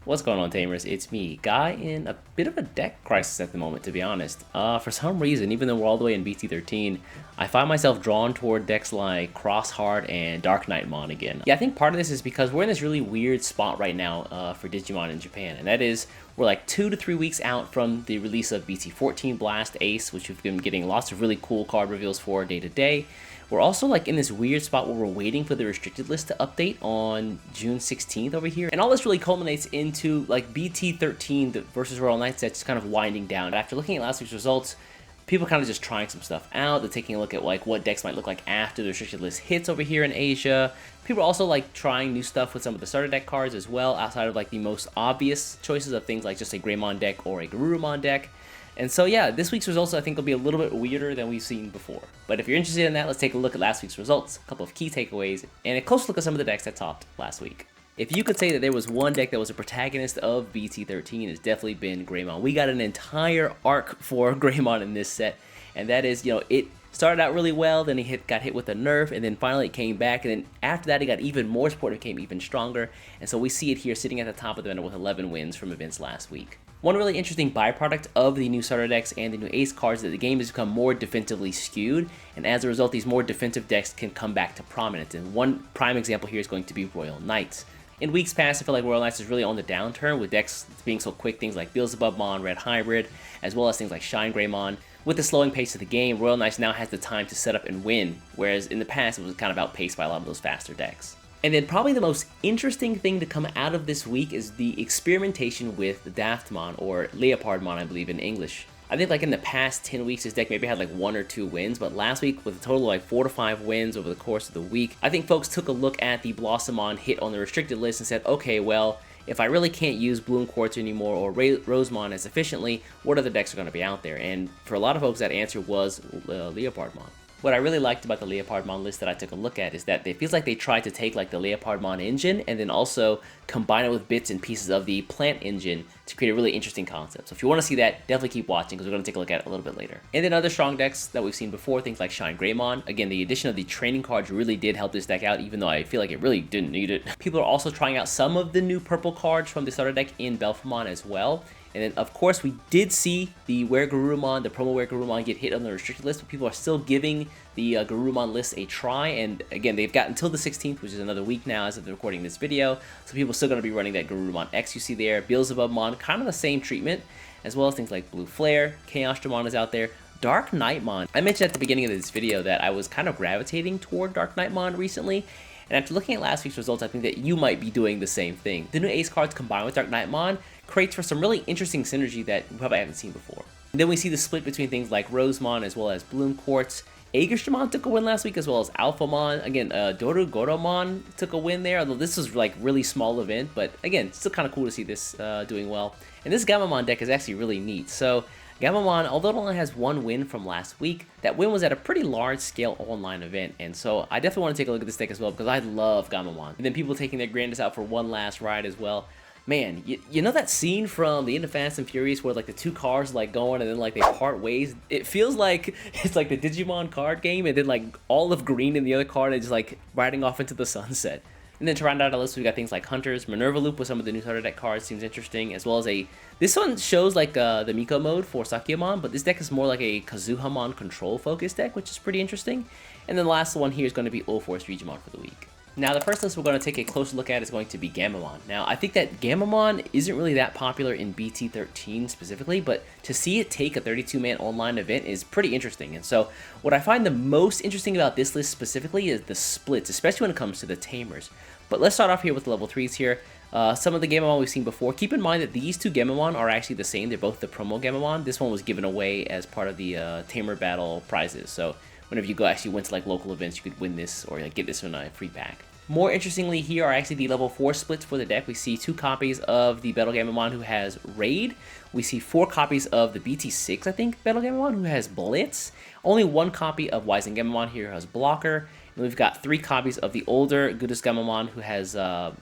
What's going on, Tamers? It's me, Guy, in a bit of a deck crisis at the moment, to be honest. For some reason, even though we're all the way in BT13, I find myself drawn toward decks like Crossheart and Dark Knightmon again. Yeah, I think part of this is because we're in this really weird spot right now for Digimon in Japan, and that is we're like 2 to 3 weeks out from the release of BT14 Blast Ace, which we've been getting lots of really cool card reveals for day to day. We're also like in this weird spot where we're waiting for the restricted list to update on June 16th over here. And all this really culminates into like BT13 versus Royal Knights that's just kind of winding down. After looking at last week's results, people kind of just trying some stuff out. They're taking a look at like what decks might look like after the restricted list hits over here in Asia. People are also like trying new stuff with some of the starter deck cards as well, outside of like the most obvious choices of things like just a Greymon deck or a Garurumon deck. And so yeah, this week's results I think will be a little bit weirder than we've seen before. But if you're interested in that, let's take a look at last week's results, a couple of key takeaways, and a close look at some of the decks that topped last week. If you could say that there was one deck that was a protagonist of BT13, it's definitely been Greymon. We got an entire arc for Greymon in this set, and that is, it started out really well, then he got hit with a nerf, and then finally it came back, and then after that it got even more support, it became even stronger, and so we see it here sitting at the top of the event with 11 wins from events last week. One really interesting byproduct of the new starter decks and the new ace cards is that the game has become more defensively skewed, and as a result these more defensive decks can come back to prominence, and one prime example here is going to be Royal Knights. In weeks past, I feel like Royal Knights is really on the downturn with decks being so quick, things like Beelzebubmon, Red Hybrid, as well as things like Shine Greymon. With the slowing pace of the game, Royal Knights now has the time to set up and win, whereas in the past it was kind of outpaced by a lot of those faster decks. And then probably the most interesting thing to come out of this week is the experimentation with the Duftmon, or Leopardmon I believe in English. I think like in the past 10 weeks this deck maybe had like 1 or 2 wins, but last week with a total of like 4 to 5 wins over the course of the week, I think folks took a look at the Blossomon hit on the restricted list and said, okay, well, if I really can't use Bloom Quartz anymore or Rosemon as efficiently, what other decks are going to be out there? And for a lot of folks that answer was Leopardmon. What I really liked about the Leopardmon list that I took a look at is that it feels like they tried to take like the Leopardmon engine and then also combine it with bits and pieces of the plant engine to create a really interesting concept. So if you want to see that, definitely keep watching because we're going to take a look at it a little bit later. And then other strong decks that we've seen before, things like Shine Greymon. Again, the addition of the training cards really did help this deck out, even though I feel like it really didn't need it. People are also trying out some of the new purple cards from the starter deck in Belphemon as well. And then, of course, we did see the Garurumon, the promo Garurumon get hit on the restricted list, but people are still giving the Garurumon list a try. And again, they've got until the 16th, which is another week now as of the recording this video. So people are still going to be running that Garurumon X you see there. Beelzebubmon, kind of the same treatment, as well as things like Blue Flare, Chaosdramon is out there. Dark Knightmon. I mentioned at the beginning of this video that I was kind of gravitating toward Dark Knightmon recently. And after looking at last week's results, I think that you might be doing the same thing. The new ace cards combined with Dark Knightmon creates for some really interesting synergy that we probably haven't seen before. And then we see the split between things like Rosemon as well as Bloom Quartz. Aegirstramon took a win last week as well as Alphamon. Again, Dorogoromon took a win there, although this was like really small event, but again, still kind of cool to see this doing well. And this Gamamon deck is actually really neat. So Gamamon, although it only has 1 win from last week, that win was at a pretty large scale online event, and so I definitely want to take a look at this deck as well because I love Gamamon. And then people taking their Grandis out for one last ride as well. Man, you know that scene from the end of Fast and Furious where like the 2 cars like going and then like they part ways? It feels like it's like the Digimon card game and then like all of green in the other car and just like riding off into the sunset. And then to round out our list, we got things like Hunters, Minerva Loop with some of the new starter deck cards seems interesting, as well as this one shows like the Miko mode for Sakyamon, but this deck is more like a Kazuhamon control focused deck, which is pretty interesting. And then the last one here is going to be Ulforce Digimon for the week. Now, the first list we're going to take a closer look at is going to be Gamamon. Now, I think that Gamamon isn't really that popular in BT13 specifically, but to see it take a 32-man online event is pretty interesting. And so, what I find the most interesting about this list specifically is the splits, especially when it comes to the Tamers. But let's start off here with the level 3s here. Some of the Gamamon we've seen before. Keep in mind that these 2 Gamamon are actually the same. They're both the promo Gamamon. This one was given away as part of the Tamer Battle prizes. So whenever you actually went to like local events, you could win this or like get this in a free pack. More interestingly here are actually the level 4 splits for the deck. We see 2 copies of the Battle Gamamon who has Raid. We see 4 copies of the BT6, I think, Battle Gamamon who has Blitz. Only 1 copy of Wizen Gamamon here who has Blocker. And we've got 3 copies of the older Gudus Gamamon who has, I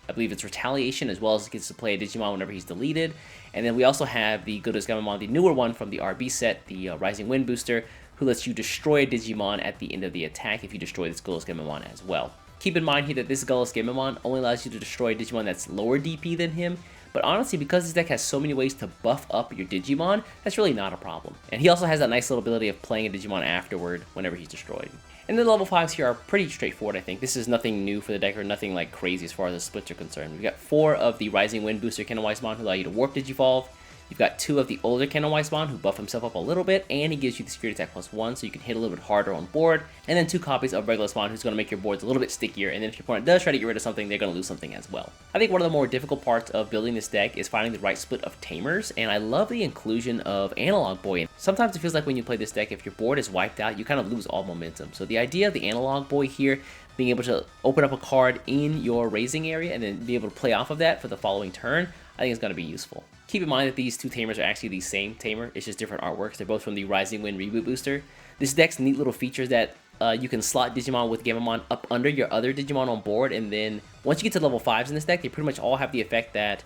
believe it's Retaliation, as well as gets to play a Digimon whenever he's deleted. And then we also have the Gudus Gamamon, the newer one from the RB set, the Rising Wind Booster, who lets you destroy a Digimon at the end of the attack if you destroy this Gudus Gamamon as well. Keep in mind here that this Gullus Gamamon only allows you to destroy a Digimon that's lower DP than him, But honestly, because this deck has so many ways to buff up your Digimon, that's really not a problem. And he also has that nice little ability of playing a Digimon afterward whenever he's destroyed. And the level 5s here are pretty straightforward, I think. This is nothing new for the deck or nothing like crazy as far as the splits are concerned. We've got 4 of the Rising Wind booster Kenowise-mon who allow you to warp Digivolve. You've got 2 of the older Kenowise-mon who buff himself up a little bit, and he gives you the security attack +1, so you can hit a little bit harder on board. And then 2 copies of Regulus-mon who's going to make your boards a little bit stickier, and then if your opponent does try to get rid of something, they're going to lose something as well. I think one of the more difficult parts of building this deck is finding the right split of Tamers, and I love the inclusion of Analog Boy. Sometimes it feels like when you play this deck, if your board is wiped out, you kind of lose all momentum. So the idea of the Analog Boy here, being able to open up a card in your raising area and then be able to play off of that for the following turn, I think is going to be useful. Keep in mind that these 2 Tamers are actually the same Tamer, it's just different artworks. They're both from the Rising Wind Reboot booster. This deck's neat little feature is that you can slot Digimon with Gamamon up under your other Digimon on board, and then once you get to level 5s in this deck, they pretty much all have the effect that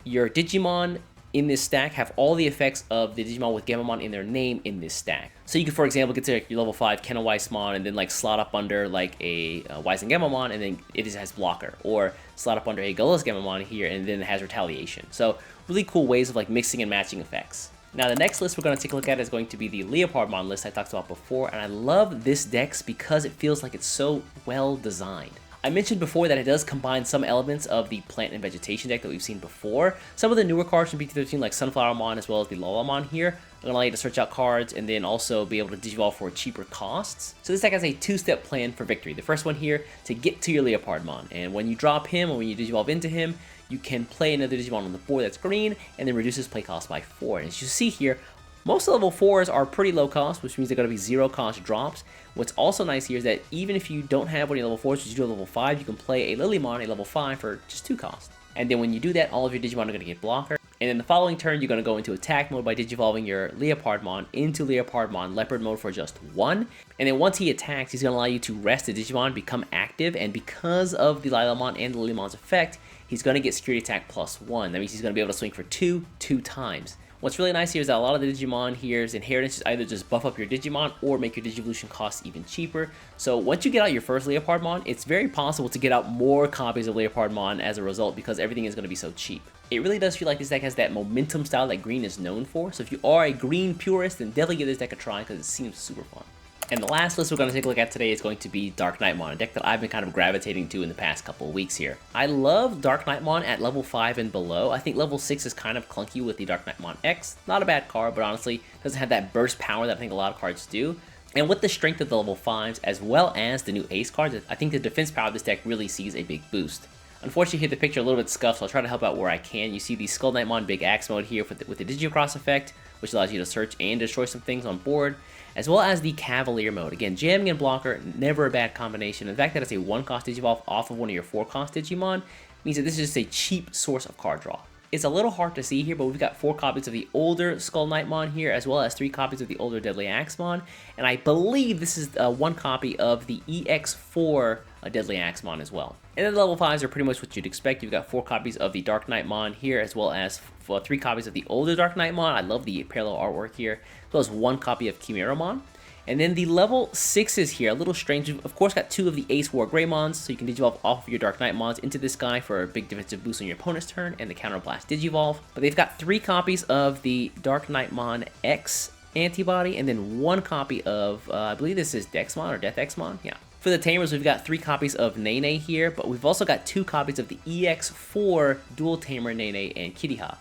your Digimon in this stack have all the effects of the Digimon with Gamamon in their name in this stack. So you can, for example, get to your level 5 Kenowise-mon and then like slot up under like a Wising Gamamon and then it just has blocker, or slot up under a Gullus Gamamon here and then it has retaliation. So really cool ways of like mixing and matching effects. Now the next list we're going to take a look at is going to be the Leopardmon list I talked about before, and I love this deck because it feels like it's so well designed. I mentioned before that it does combine some elements of the plant and vegetation deck that we've seen before. Some of the newer cards from BT13 like Sunflowermon as well as the Lullumon here are going to allow you to search out cards and then also be able to Digivolve for cheaper costs. So this deck has a 2-step plan for victory. The first one here, to get to your Leopardmon, and when you drop him or when you Digivolve into him, you can play another Digimon on the board that's green and then reduce his play cost by 4. And as you see here, most level 4s are pretty low cost, which means they're going to be 0 cost drops. What's also nice here is that even if you don't have any level 4s, but you do a level 5, you can play a Lilymon, a level 5, for just 2 cost. And then when you do that, all of your Digimon are going to get blocker. And in the following turn, you're going to go into attack mode by Digivolving your Leopardmon into Leopardmon Leopard mode for just 1. And then once he attacks, he's going to allow you to rest the Digimon, become active, and because of the Lilymon and the Lilymon's effect, he's going to get security attack +1. That means he's going to be able to swing for 2 times. What's really nice here is that a lot of the Digimon here's inheritance is either just buff up your Digimon or make your Digivolution costs even cheaper. So once you get out your first Leopardmon, it's very possible to get out more copies of Leopardmon as a result because everything is going to be so cheap. It really does feel like this deck has that momentum style that green is known for. So if you are a green purist, then definitely give this deck a try because it seems super fun. And the last list we're going to take a look at today is going to be Dark Knightmon, a deck that I've been kind of gravitating to in the past couple of weeks here. I love Dark Knightmon at level 5 and below. I think level 6 is kind of clunky with the Dark Knightmon X. Not a bad card, but honestly doesn't have that burst power that I think a lot of cards do. And with the strength of the level 5s, as well as the new Ace cards, I think the defense power of this deck really sees a big boost. Unfortunately, here the picture a little bit scuffed, so I'll try to help out where I can. You see the Skull Knightmon Big Axe mode here with the Digicross effect, which allows you to search and destroy some things on board, as well as the Cavalier mode. Again, jamming and blocker, never a bad combination. The fact that it's a 1-cost Digivolve off of one of your 4-cost Digimon means that this is just a cheap source of card draw. It's a little hard to see here, but we've got 4 copies of the older Skull Knightmon here, as well as 3 copies of the older Deadly Axemon, and I believe this is 1 copy of the EX4 Deadly Axemon as well. And then the level 5s are pretty much what you'd expect. You've got 4 copies of the Dark Knightmon here, as well as 3 copies of the older Dark Knightmon. I love the parallel artwork here, as well as 1 copy of Chimeramon. And then the level 6s here, a little strange. You've of course got 2 of the Ace War Greymons, so you can Digivolve off of your Dark Knightmons into this guy for a big defensive boost on your opponent's turn, and the Counterblast Digivolve. But they've got 3 copies of the Dark Knightmon X antibody, and then 1 copy of, I believe this is Dexmon or Death Xmon, yeah. For the Tamers, we've got 3 copies of Nene here, but we've also got 2 copies of the EX4 Dual Tamer Nene and Kittyha.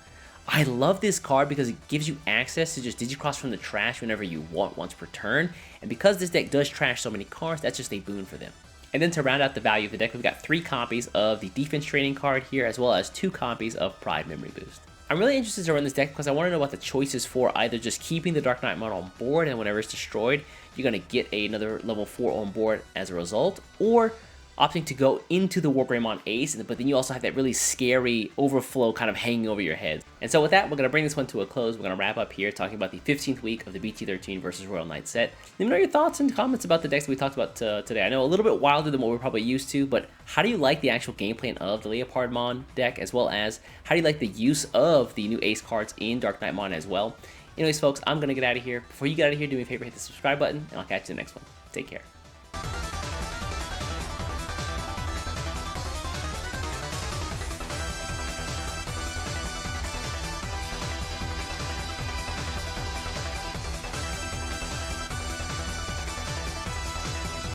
I love this card because it gives you access to just Digicross from the trash whenever you want once per turn, and because this deck does trash so many cards, that's just a boon for them. And then to round out the value of the deck, we've got 3 copies of the Defense Training card here, as well as 2 copies of Pride Memory Boost. I'm really interested to run this deck because I want to know what the choices for either just keeping the Dark Knightmon on board and whenever it's destroyed, you're going to get another level 4 on board as a result, or opting to go into the War Greymon Ace, but then you also have that really scary overflow kind of hanging over your head. And so with that, we're going to bring this one to a close. We're going to wrap up here talking about the 15th week of the BT13 versus Royal Knight set. Let me know your thoughts and comments about the decks that we talked about today. I know a little bit wilder than what we're probably used to, but how do you like the actual game plan of the Leopardmon deck, as well as how do you like the use of the new Ace cards in Dark Knightmon as well? Anyways, folks, I'm going to get out of here. Before you get out of here, do me a favor, hit the subscribe button, and I'll catch you in the next one. Take care.